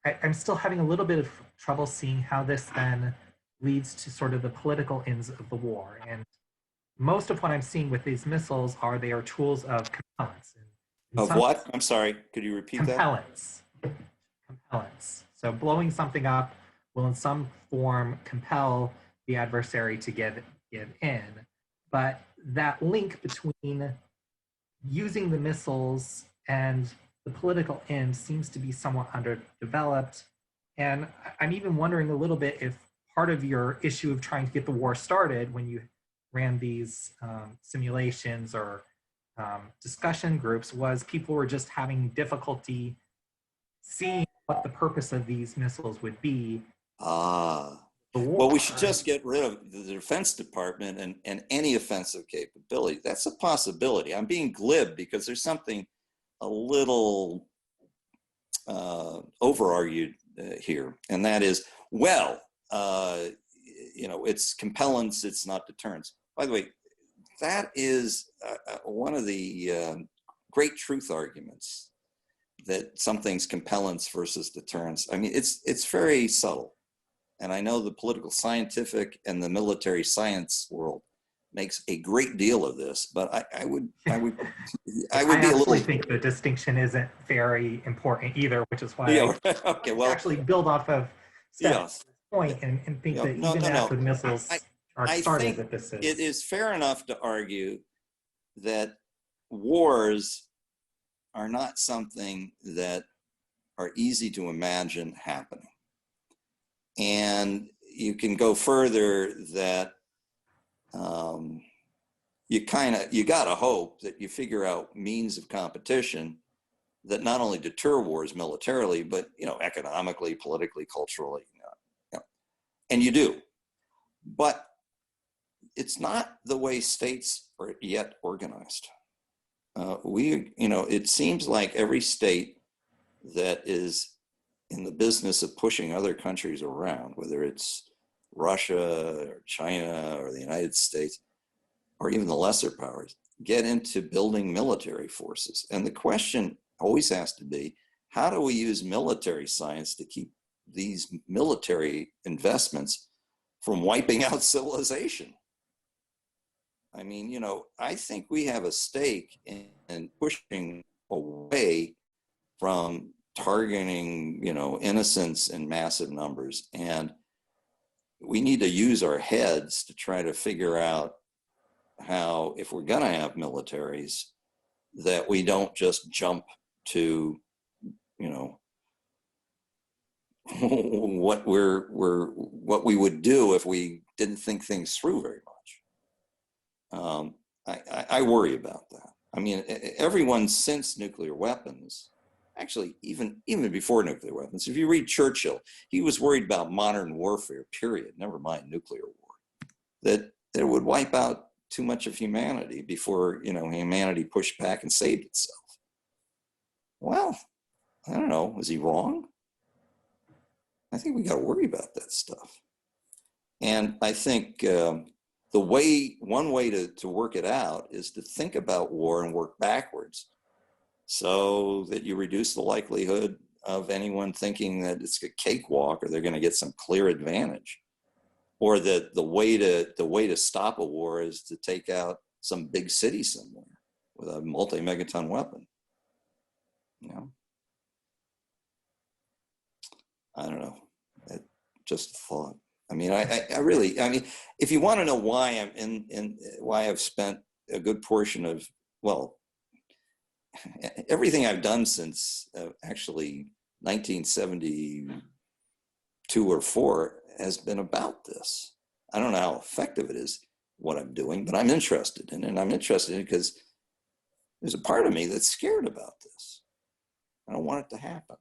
I'm still having a little bit of trouble seeing how this then leads to sort of the political ends of the war. And most of what I'm seeing with these missiles are they are tools of compellence. In Of some what? I'm sorry. Could you repeat that? compellence, compellence. So blowing something up will in some form compel the adversary to give in. But that link between using the missiles and the political end seems to be somewhat underdeveloped. And I'm even wondering a little bit if part of your issue of trying to get the war started when you ran these simulations or discussion groups was people were just having difficulty seeing what the purpose of these missiles would be. Ah, well, we should just get rid of the Defense Department and any offensive capability. That's a possibility. I'm being glib because there's something a little over-argued here, and that is, well, it's compellence, it's not deterrence. By the way, that is one of the great truth arguments, that something's compellence versus deterrence. I mean, it's very subtle. And I know the political scientific and the military science world makes a great deal of this, but I would be a little. I think the distinction isn't very important either, which is why okay, well, actually build off of Steph's point and think that even after the missiles are started, that this is. It is fair enough to argue that wars are not something that are easy to imagine happening. And you can go further that you gotta hope that you figure out means of competition that not only deter wars militarily, but economically, politically, culturally, and you do. But it's not the way states are yet organized. It seems like every state that is in the business of pushing other countries around, whether it's Russia or China or the United States, or even the lesser powers, get into building military forces. And the question always has to be, how do we use military science to keep these military investments from wiping out civilization? I mean, I think we have a stake in pushing away from targeting, innocents in massive numbers. And we need to use our heads to try to figure out how, if we're gonna have militaries, that we don't just jump to, what we would do if we didn't think things through very much. I worry about that. I mean, everyone since nuclear weapons, actually, even before nuclear weapons, if you read Churchill, he was worried about modern warfare, period, never mind nuclear war, that it would wipe out too much of humanity before, humanity pushed back and saved itself. Well, I don't know, was he wrong? I think we got to worry about that stuff. And I think one way to work it out is to think about war and work backwards, so that you reduce the likelihood of anyone thinking that it's a cakewalk or they're going to get some clear advantage, or that the way to stop a war is to take out some big city somewhere with a multi-megaton weapon. I don't know. Just a thought. I mean, I really, if you want to know why why I've spent a good portion of, everything I've done since actually 1972 or 4 has been about this. I don't know how effective it is, what I'm doing, but I'm interested in it. And I'm interested in it because there's a part of me that's scared about this. I don't want it to happen.